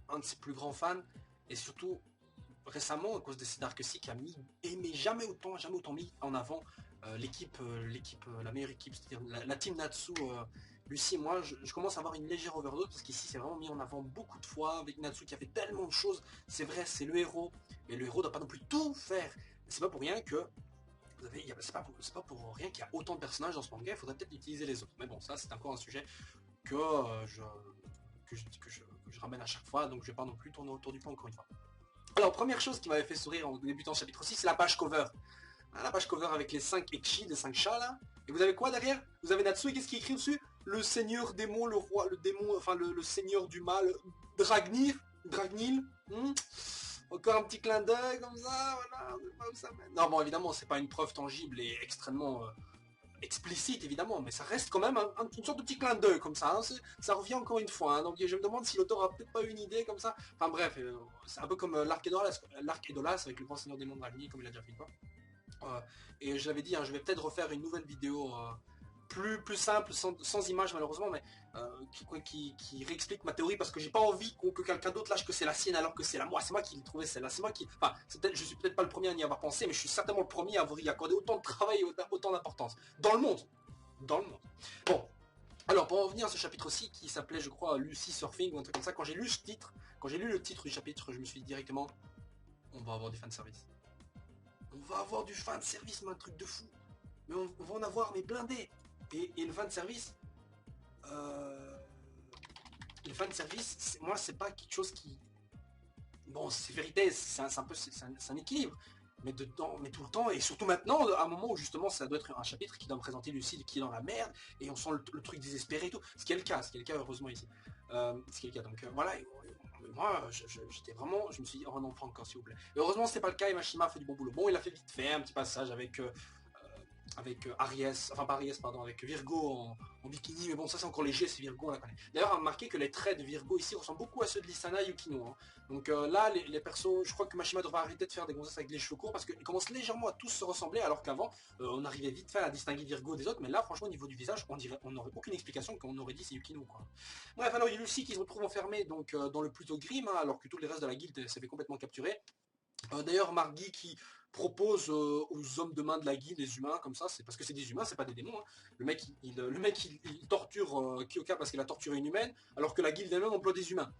un de ses plus grands fans, et surtout récemment à cause de ces Dark Sea qui a mis, mais jamais autant mis en avant la meilleure équipe, c'est-à-dire la team Natsu. Lucie, moi je commence à avoir une légère overdose parce qu'ici c'est vraiment mis en avant beaucoup de fois avec Natsu qui a fait tellement de choses. C'est vrai, c'est le héros, mais le héros doit pas non plus tout faire. C'est pas pour rien que c'est pas pour rien qu'il y a autant de personnages dans ce manga. Il faudrait peut-être utiliser les autres. Mais bon, ça c'est encore un sujet que je ramène à chaque fois, donc je vais pas non plus tourner autour du pot encore une fois. Alors, première chose qui m'avait fait sourire en débutant le chapitre 6, c'est la page cover. La page cover avec les 5 Ekchi, les 5 chats là. Et vous avez quoi derrière? Vous avez Natsu, et qu'est-ce qui est écrit dessus? Le seigneur démon, le roi, le démon, enfin le seigneur du mal, Dragnil. Encore un petit clin d'œil comme ça, voilà, on sait pas où ça mène. Non bon, évidemment, c'est pas une preuve tangible et extrêmement explicite évidemment, mais ça reste quand même une sorte de petit clin d'œil comme ça, hein. Ça revient encore une fois, hein. Donc je me demande si l'auteur a peut-être pas eu une idée comme ça. Enfin bref, c'est un peu comme l'arc Edolas avec le grand seigneur des mondes Ragni, comme il a déjà fait quoi. Et je l'avais dit, hein, je vais peut-être refaire une nouvelle vidéo plus simple, sans images malheureusement, mais qui réexplique ma théorie, parce que j'ai pas envie que quelqu'un d'autre lâche que c'est la sienne alors que c'est moi qui l'ai trouvé, c'est moi qui... Enfin, je suis peut-être pas le premier à y avoir pensé, mais je suis certainement le premier à avoir y accordé autant de travail et autant d'importance. Dans le monde. Bon. Alors, pour en revenir à ce chapitre-ci, qui s'appelait, je crois, Lucy Surfing, ou un truc comme ça, quand j'ai lu le titre du chapitre, je me suis dit directement, on va avoir du fanservice. On va avoir du fanservice, mais un truc de fou. Mais on va en avoir, mais blindé. Et le fanservice, moi, c'est pas quelque chose qui... Bon, c'est vérité, c'est un équilibre. Mais tout le temps, et surtout maintenant, à un moment où justement ça doit être un chapitre qui doit me présenter Lucille qui est dans la merde, et on sent le truc désespéré et tout. Ce qui est le cas heureusement ici. Ce qui est le cas, donc voilà, moi j'étais vraiment, je me suis dit, oh non, pas encore s'il vous plaît. Et heureusement c'est pas le cas, et Mashima a fait du bon boulot. Bon, il a fait vite fait un petit passage avec Aries, enfin pas Aries, pardon, avec Virgo en bikini, mais bon, ça c'est encore léger, c'est Virgo, on la connaît. D'ailleurs, remarquez que les traits de Virgo ici ressemblent beaucoup à ceux de Lisana et Yukino. Hein. Donc là, les persos, je crois que Mashima devrait arrêter de faire des gonzesses avec les cheveux courts, parce qu'ils commencent légèrement à tous se ressembler, alors qu'avant, on arrivait vite fait à distinguer Virgo des autres, mais là, franchement, au niveau du visage, on n'aurait aucune explication qu'on aurait dit c'est Yukino, quoi. Bref, alors il y a Lucy qui se retrouve enfermée donc, dans le Pluto Grim, hein, alors que tous les restes de la guilde s'est fait complètement capturer. D'ailleurs, Margui qui propose aux hommes de main de la guilde, les humains, comme ça, c'est parce que c'est des humains, c'est pas des démons. Hein. Le mec, il torture Kyoka parce qu'il a torturé une humaine, alors que la guilde elle-même emploie des humains.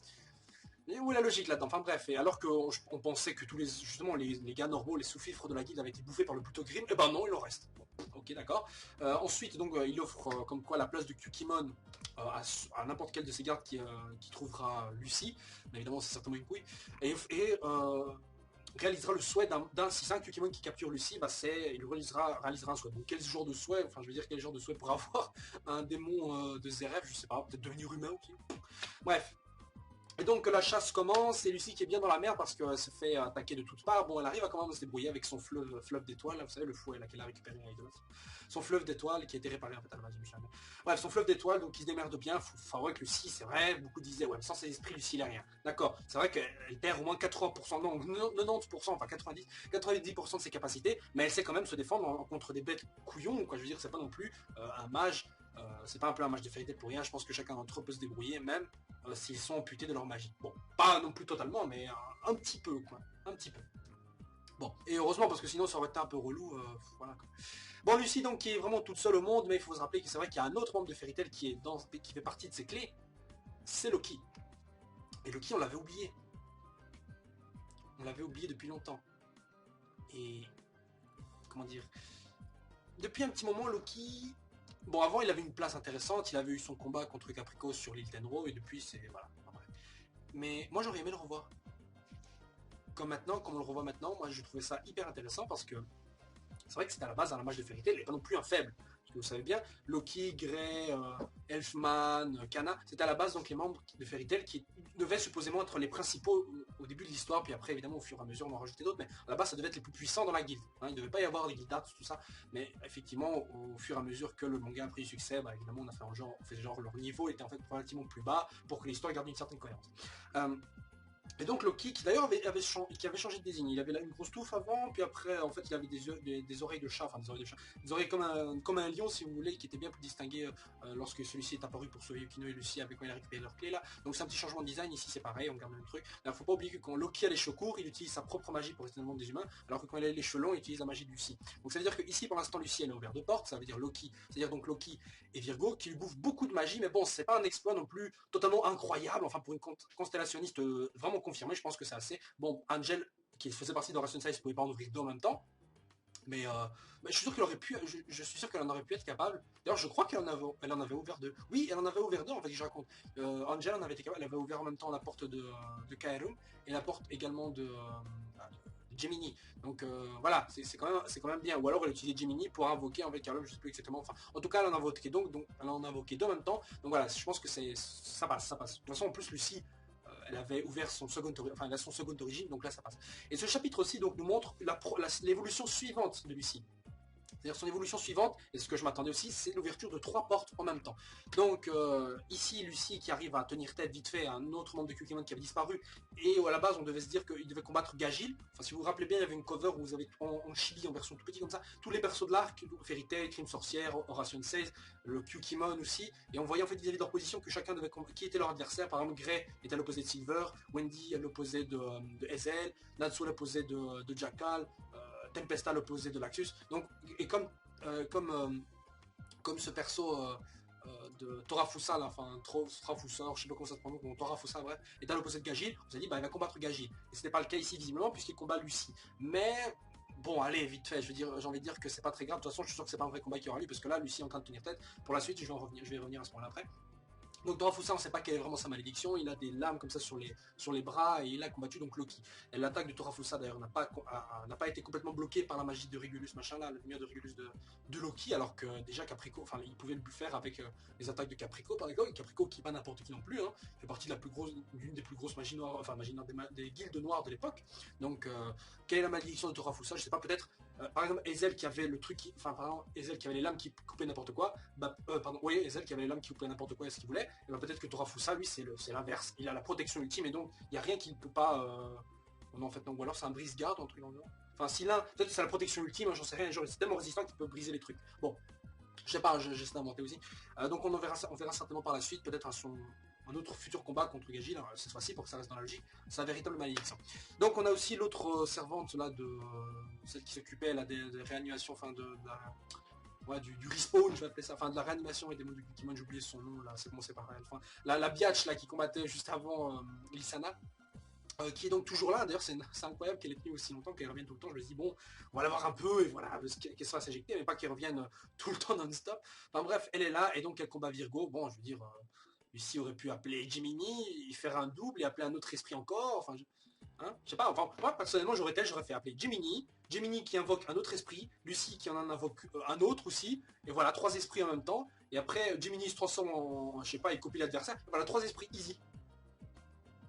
Et où est la logique là-dedans? Enfin bref, et alors qu'on pensait que tous les gars normaux, les sous-fifres de la guilde avaient été bouffés par le Pluto Grim, et ben non, il en reste. Bon, ok, d'accord. Ensuite, donc, il offre comme quoi la place de Kyukimon à n'importe quel de ses gardes qui trouvera Lucie. Mais évidemment, c'est certainement une couille. Et réalisera le souhait si c'est un Kyukimon qui capture Lucie, bah il réalisera un souhait. Donc quel genre de souhait, enfin je veux dire quel genre de souhait pour avoir un démon de Zeref, je sais pas, peut-être devenir humain aussi. Bref. Et donc la chasse commence, et Lucie qui est bien dans la merde parce qu'elle se fait attaquer de toutes parts. Bon, elle arrive à quand même se débrouiller avec son fleuve d'étoiles, vous savez, le fouet là qu'elle a récupéré à Eidos. Son fleuve d'étoiles qui a été réparé en fait à la base du Michel. Bref, son fleuve d'étoiles, donc il se démerde bien. Faut voir que Lucie, c'est vrai, beaucoup disaient, ouais, mais sans ses esprits, Lucie, il a rien. D'accord, c'est vrai qu'elle perd au moins 80%, non, 90%, enfin 90% de ses capacités, mais elle sait quand même se défendre contre des bêtes couillons, quoi. Je veux dire, c'est pas non plus un mage, c'est pas un peu un mage de vérité pour rien. Je pense que chacun d'entre eux peut se débrouiller, même s'ils sont amputés de leur magie. Bon, pas non plus totalement, mais un petit peu, quoi. Un petit peu. Bon, et heureusement, parce que sinon ça aurait été un peu relou, voilà quoi. Bon, Lucie donc qui est vraiment toute seule au monde, mais il faut se rappeler que c'est vrai qu'il y a un autre membre de Fairy Tail qui fait partie de ses clés, c'est Loki. Et Loki, on l'avait oublié. On l'avait oublié depuis longtemps. Et... comment dire... depuis un petit moment, Loki... bon, avant, il avait une place intéressante, il avait eu son combat contre Capricos sur l'île Tenro, et depuis, c'est... voilà. Mais moi, j'aurais aimé le revoir. Comme on le revoit maintenant, moi, je trouvais ça hyper intéressant, parce que c'est vrai que c'était à la base un hommage de Fairy Tail, il n'est pas non plus un faible. Parce que vous savez bien, Loki, Grey, Elfman, Kana, c'était à la base donc les membres de Fairy Tail qui devaient supposément être les principaux au début de l'histoire, puis après évidemment au fur et à mesure on en rajoutait d'autres, mais à la base ça devait être les plus puissants dans la guilde. Hein, il ne devait pas y avoir des guildards, tout ça, mais effectivement au fur et à mesure que le manga a pris du succès, bah, évidemment on fait genre leur niveau était en fait relativement plus bas pour que l'histoire garde une certaine cohérence. Et donc Loki, qui d'ailleurs qui avait changé de désign, il avait là une grosse touffe avant, puis après en fait il avait des oreilles de chat, enfin des oreilles de chat, des oreilles comme un lion si vous voulez, qui était bien plus distingué lorsque celui-ci est apparu pour sauver Yukino et Lucy avec quand il a récupéré leur clé là. Donc c'est un petit changement de design, ici c'est pareil, on garde le même truc. Là faut pas oublier que quand Loki a les cheveux courts, il utilise sa propre magie pour rester dans le monde des humains, alors que quand il a les cheveux longs, il utilise la magie de Lucy. Donc ça veut dire que ici pour l'instant Lucy elle a ouvert deux portes, ça veut dire Loki, c'est-à-dire donc Loki et Virgo, qui lui bouffent beaucoup de magie, mais bon c'est pas un exploit non plus totalement incroyable, enfin pour une constellationniste vraiment confirmée, je pense que c'est assez. Bon, Angel, qui faisait partie de Ration Size, ne pouvait pas en ouvrir deux en même temps. Mais je suis sûr qu'elle aurait pu, je suis sûr qu'elle en aurait pu être capable. D'ailleurs, je crois elle en avait ouvert deux. Oui, elle en avait ouvert deux, en fait, je raconte. Angel en avait été capable, elle avait ouvert en même temps la porte de Kaerum et la porte également de Gemini. Donc voilà, c'est quand même bien. Ou alors elle utilisait Gemini pour invoquer en fait Kaerum, je sais plus exactement. Enfin, en tout cas, elle en a invoqué donc elle en a invoqué deux en même temps. Donc voilà, je pense que ça passe, ça passe. De toute façon, en plus, Lucie, elle avait ouvert son second, enfin, elle a son second origine, donc là ça passe. Et ce chapitre aussi donc nous montre l'évolution suivante de Lucie. C'est-à-dire son évolution suivante, et ce que je m'attendais aussi, c'est l'ouverture de 3 portes en même temps. Donc ici, Lucie qui arrive à tenir tête vite fait à un autre membre de Kukimon qui avait disparu, et à la base on devait se dire qu'il devait combattre Gagil. Enfin si vous vous rappelez bien, il y avait une cover où vous avez en chibi, en version tout petit comme ça, tous les persos de l'arc, Fairy Tail, Crime Sorcière, Oration 16, le Kukimon aussi, et on voyait en fait vis-à-vis de leur position que chacun devait combattre, qui était leur adversaire. Par exemple Grey était à l'opposé de Silver, Wendy à l'opposé de Ezel, Natsu à l'opposé de Jackal, Tempesta à l'opposé de Laxus. Donc, et comme ce perso de Torafusa, là, enfin Torafusa, je sais pas comment ça se prononce, bon, Torafusa, bref, est à l'opposé de Gagil, on s'est dit bah il va combattre Gagil. Et ce n'est pas le cas ici visiblement puisqu'il combat Lucie. Mais bon allez vite fait, j'ai envie de dire que c'est pas très grave, de toute façon je suis sûr que c'est pas un vrai combat qui aura lieu parce que là Lucie est en train de tenir tête. Pour la suite je vais revenir à ce moment-là après. Donc Torafusa, on ne sait pas quelle est vraiment sa malédiction, il a des lames comme ça sur les bras et il a combattu donc Loki. Et l'attaque de Torafusa d'ailleurs n'a pas été complètement bloquée par la magie de Regulus, machin là, la lumière de Regulus de Loki, alors que déjà Caprico, enfin il pouvait le faire avec les attaques de Caprico par exemple, Caprico qui n'est pas n'importe qui non plus, hein, fait partie de l'une des plus grosses magies noires, enfin magie noire des guildes noires de l'époque. Donc quelle est la malédiction de Torafusa, je sais pas, peut-être par exemple Ezel qui avait le truc, enfin par exemple Ezel qui avait les lames qui coupaient n'importe quoi, oui Ezel qui avait les lames qui coupaient n'importe quoi, est-ce qu'il voulait, et ben peut-être que Torafusa lui c'est l'inverse, il a la protection ultime et donc il n'y a rien qui ne peut pas, non en fait non, ou alors c'est un brise-garde, un truc dans le genre. Enfin si l'un, peut-être que c'est la protection ultime, hein, j'en sais rien, genre c'est tellement résistant qu'il peut briser les trucs. Bon, je sais pas, j'essaie d'inventer aussi. Donc on verra certainement par la suite, peut-être un autre futur combat contre Gagil, cette fois-ci pour que ça reste dans la logique, sa véritable malédiction. Donc on a aussi l'autre servante là celle qui s'occupait là des réanimations, enfin du respawn, je vais appeler ça, enfin de la réanimation et des mots du Kukimon, j'ai oublié son nom là, c'est commencé par elle. Enfin, la biatch là qui combattait juste avant Lissana. Qui est donc toujours là, d'ailleurs c'est incroyable qu'elle ait tenu aussi longtemps, qu'elle revienne tout le temps, je me dis bon, on va la voir un peu, et voilà, qu'elle sera s'éjecter, mais pas qu'elle revienne tout le temps non-stop. Enfin bref, elle est là, et donc elle combat Virgo, bon je veux dire, Lucie aurait pu appeler Gemini, faire un double, et appeler un autre esprit encore, enfin, je sais pas, enfin, moi personnellement j'aurais fait appeler Gemini qui invoque un autre esprit, Lucie qui en invoque un autre aussi, et voilà, 3 esprits en même temps, et après Gemini se transforme en je sais pas, il copie l'adversaire, voilà, 3 esprits easy.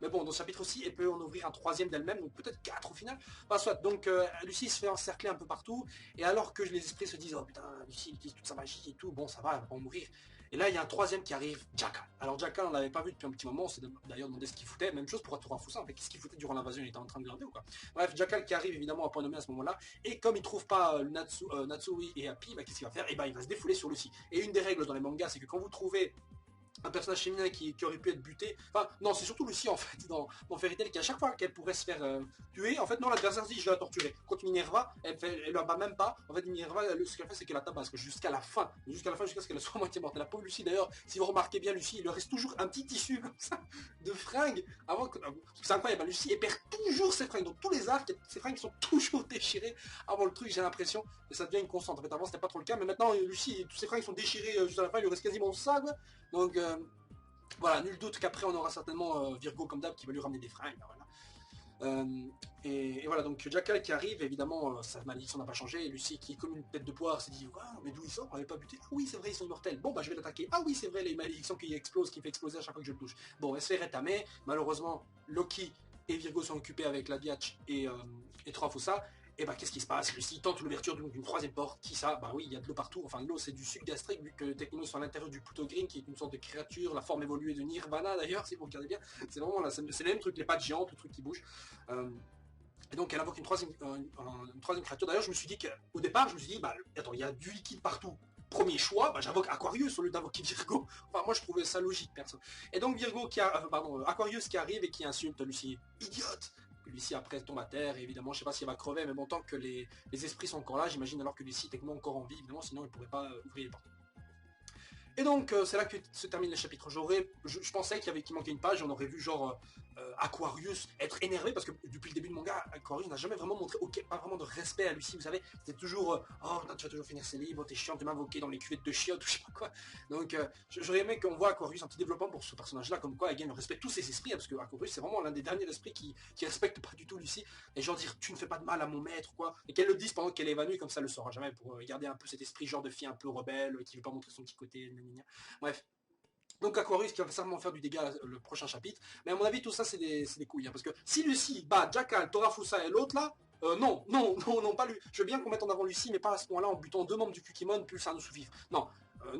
Mais bon, dans ce chapitre aussi, elle peut en ouvrir un troisième d'elle-même, donc peut-être 4 au final. Enfin, soit, donc Lucie se fait encercler un peu partout, et alors que les esprits se disent, oh putain, Lucie utilise toute sa magie et tout, bon ça va, elle va pas en mourir. Et là, il y a un troisième qui arrive, Jackal. Alors Jackal, on l'avait pas vu depuis un petit moment, on s'est d'ailleurs demandé ce qu'il foutait, même chose pour Torafusa, en fait, qu'est-ce qu'il foutait durant l'invasion, il était en train de glander ou quoi. Bref, Jackal qui arrive évidemment à point nommé à ce moment-là, et comme il trouve pas Natsui et Happy, bah, qu'est-ce qu'il va faire? Et bah il va se défouler sur Lucie. Et une des règles dans les mangas, c'est que quand vous trouvez un personnage féminin qui aurait pu être buté. Enfin, non, c'est surtout Lucie en fait dans Fairy Tail qui à chaque fois qu'elle pourrait se faire tuer, en fait non, l'adversaire dit je vais la torturer. Contre Minerva, elle la bat même pas. En fait Minerva, ce qu'elle fait c'est qu'elle la tabasse jusqu'à la fin, jusqu'à ce qu'elle soit moitié morte. La pauvre Lucie d'ailleurs, si vous remarquez bien Lucie, il lui reste toujours un petit tissu comme ça de fringues avant que. C'est incroyable, Lucie elle perd toujours ses fringues. Donc tous les arcs, ses fringues sont toujours déchirées avant le truc, j'ai l'impression. Et ça devient une constante. En fait avant c'était pas trop le cas, mais maintenant Lucie, tous ses fringues sont déchirées juste à la fin, il lui reste quasiment ça quoi. Donc voilà, nul doute qu'après on aura certainement Virgo comme d'hab qui va lui ramener des fringues. Voilà. Et voilà, donc Jackal qui arrive, évidemment sa malédiction n'a pas changé, et Lucie qui est comme une tête de poire s'est dit mais d'où ils sont, on n'avait pas buté, ah oui c'est vrai ils sont immortels, bon bah je vais l'attaquer, ah oui c'est vrai les malédictions qui explosent, qui fait exploser à chaque fois que je le touche. Bon elle se fait rétamer, malheureusement Loki et Virgo sont occupés avec la Diach et Torafusa, Et bah qu'est-ce qui se passe? Lucie tente l'ouverture d'une troisième porte. Qui ça? Bah oui, il y a de l'eau partout. Enfin, l'eau c'est du suc gastrique, vu que techniquement ils sont à l'intérieur du Pluto Green, qui est une sorte de créature, la forme évoluée de Nirvana d'ailleurs, si vous regardez bien. C'est vraiment là, c'est le même truc, les pattes géantes, le truc qui bouge. Et donc elle invoque une troisième créature. D'ailleurs, je me suis dit qu'au départ, je me suis dit, bah attends, il y a du liquide partout. Premier choix, bah, j'invoque Aquarius au lieu d'invoquer Virgo. Enfin, moi je trouvais ça logique, perso. Et donc Aquarius qui arrive et qui insulte Lucie. Idiote! Lucie après tombe à terre, et évidemment, je sais pas s'il va crever, mais bon, tant que les esprits sont encore là, j'imagine alors que Lucie est techniquement encore en vie, évidemment, sinon il pourrait pas ouvrir les portes. Et donc, c'est là que se termine le chapitre. Je pensais qu'il manquait une page, on aurait vu genre Aquarius être énervé, parce que depuis le début du manga, Aquarius n'a jamais vraiment montré pas vraiment de respect à Lucie, vous savez. C'était toujours, oh, non, tu vas toujours finir ses livres, t'es chiant de m'invoquer dans les cuvettes de chiottes, ou je sais pas quoi. Donc, j'aurais aimé qu'on voit Aquarius un petit développement pour ce personnage-là, comme quoi, il gagne le respect de tous ses esprits, hein, parce que Aquarius, c'est vraiment l'un des derniers esprits qui respecte pas du tout Lucie, et genre dire, tu ne fais pas de mal à mon maître, quoi, et qu'elle le dise pendant qu'elle est évanouie, comme ça, elle le saura jamais, pour garder un peu cet esprit genre de fille un peu rebelle, qui veut pas montrer son petit côté, bref. Donc Aquarius qui va certainement faire du dégât le prochain chapitre. Mais à mon avis, tout ça, c'est des couilles. Hein, parce que si Lucie bat Jackal, Torafusa et l'autre là, non, pas lui. Je veux bien qu'on mette en avant Lucie, mais pas à ce moment-là en butant 2 membres du Kukimon plus un sous-vif. Non,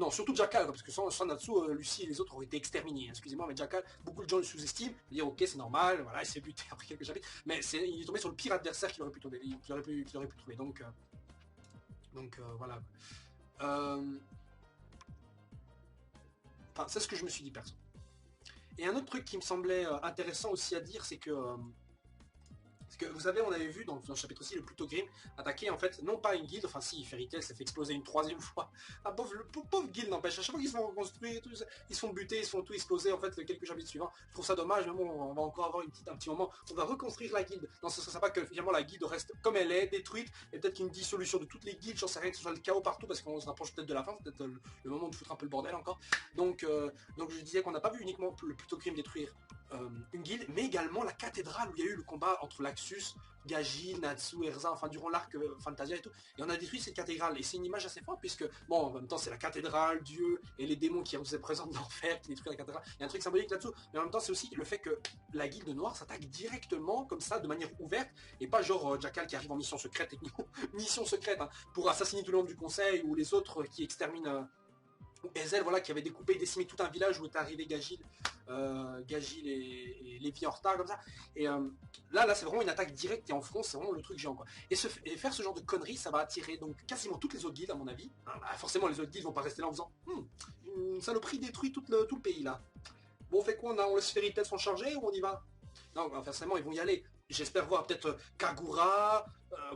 surtout Jackal, parce que sans Natsu, Lucie et les autres auraient été exterminés. Excusez-moi, mais Jackal, beaucoup de gens le sous-estiment. Dire ok, c'est normal, voilà, il s'est buté après quelques chapitres. Mais il est tombé sur le pire adversaire qu'il aurait pu trouver. Donc voilà. Enfin, c'est ce que je me suis dit perso. Et un autre truc qui me semblait intéressant aussi à dire, c'est que vous savez, on avait vu dans le chapitre aussi le Pluto Grim attaquer en fait, non pas une guilde, enfin si, Fairy Tail s'est fait exploser une 3e fois. Ah, le pauvre guilde n'empêche, à chaque fois qu'ils se font reconstruire, ils se font buter, ils se font tout exploser en fait les quelques chapitres suivants. Je trouve ça dommage, mais bon, on va encore avoir un petit moment, on va reconstruire la guilde. Non, ce serait sympa que finalement la guilde reste comme elle est, détruite, et peut-être qu'une dissolution de toutes les guildes, j'en sais rien, que ce soit le chaos partout, parce qu'on se rapproche peut-être de la fin, c'est peut-être le moment de foutre un peu le bordel encore. Donc je disais qu'on n'a pas vu uniquement le Pluto Grim détruire une guilde, mais également la cathédrale où il y a eu le combat entre Laxus, Gaji, Natsu, Erza, enfin durant l'arc Fantasia et tout, et on a détruit cette cathédrale, et c'est une image assez forte, puisque, bon, en même temps c'est la cathédrale, Dieu, et les démons qui se présentent dans l'enfer, qui détruisent la cathédrale, il y a un truc symbolique là-dessous, mais en même temps c'est aussi le fait que la guilde noire s'attaque directement, comme ça, de manière ouverte, et pas genre Jackal qui arrive en mission secrète, techniquement, mission secrète, hein, pour assassiner tout le monde du conseil, ou les autres qui exterminent... ou Ezel, voilà, qui avait découpé et décimé tout un village où était arrivé Gagil et Lévi en retard comme ça. Et là c'est vraiment une attaque directe et en front, c'est vraiment le truc géant quoi. Et faire ce genre de conneries, ça va attirer donc quasiment toutes les autres guildes à mon avis. Bah, forcément les autres guildes vont pas rester là en faisant une saloperie détruit tout le pays là. Bon, on fait quoi, on laisse Fairy Tail s'en charger ou on y va? Non, forcément ils vont y aller. J'espère voir peut-être Kagura,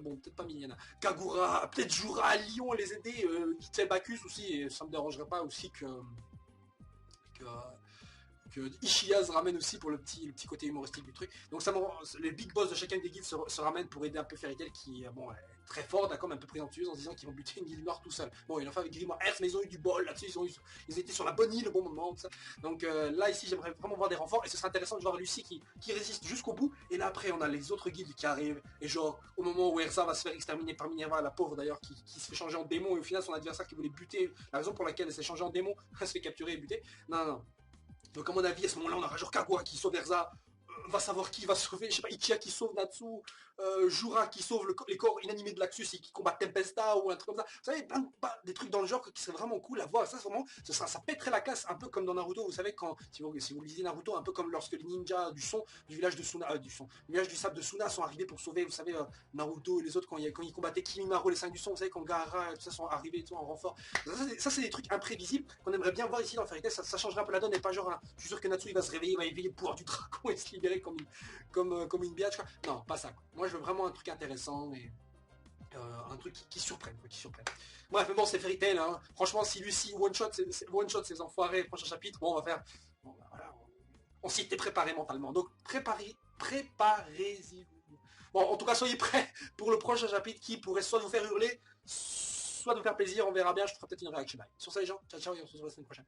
bon peut-être pas Miliana, Kagura, peut-être Jura, Lyon les aider, Kitzel Bacchus aussi, et ça me dérangerait pas aussi que Ishiya se ramène aussi pour le petit côté humoristique du truc. Donc les big boss de chacun des guildes se ramènent pour aider un peu Fairy Tail qui bon, est très fort, d'accord, mais un peu présomptueuse en se disant qu'ils vont buter une guilde noire tout seul. Bon, ils l'ont fait avec Grimoire Earth, mais ils ont eu du bol là-dessus, ils étaient sur la bonne île au bon moment. Tout ça. Donc là ici j'aimerais vraiment voir des renforts et ce serait intéressant de voir Lucie qui résiste jusqu'au bout. Et là après on a les autres guildes qui arrivent et genre au moment où Erza va se faire exterminer par Minerva, la pauvre d'ailleurs, qui se fait changer en démon et au final son adversaire qui voulait buter, la raison pour laquelle elle s'est changée en démon, elle se fait capturer et buter. Non. Donc à mon avis, à ce moment-là, on aura genre Kagura qui sauve Erza, va savoir qui va sauver, je sais pas, Ichiya qui sauve Natsu, Jura qui sauve les corps inanimés de Laxus et qui combat Tempesta ou un truc comme ça. Vous savez, des trucs dans le genre qui seraient vraiment cool à voir. Ça, vraiment, ça pèterait la classe, un peu comme dans Naruto. Vous savez, si vous lisez Naruto, un peu comme lorsque les ninjas du village de Suna, du village du sable de Suna sont arrivés pour sauver, vous savez, Naruto et les autres quand ils combattaient Kimimaro, les 5 du son, vous savez, quand Gaara et tout ça sont arrivés et tout en renfort. Ça c'est des trucs imprévisibles qu'on aimerait bien voir ici dans Fairy Tail. Ça changerait un peu la donne et pas genre, je suis sûr que Natsu il va se réveiller, il va éveiller le pouvoir du dragon et se libérer comme une biatch. Non, pas ça. Quoi. Moi je veux vraiment un truc intéressant et un truc qui surprenne. Bref, mais bon, c'est Fairy Tail. Hein. Franchement, si Lucie one-shot ces enfoirés, prochain chapitre, bon, on va faire... Bon, bah, voilà, on s'y était préparé mentalement. Donc, préparez-y. Bon, en tout cas, soyez prêts pour le prochain chapitre qui pourrait soit vous faire hurler, soit vous faire plaisir. On verra bien, je ferai peut-être une réaction. Sur ça, les gens, ciao, et on se retrouve la semaine prochaine.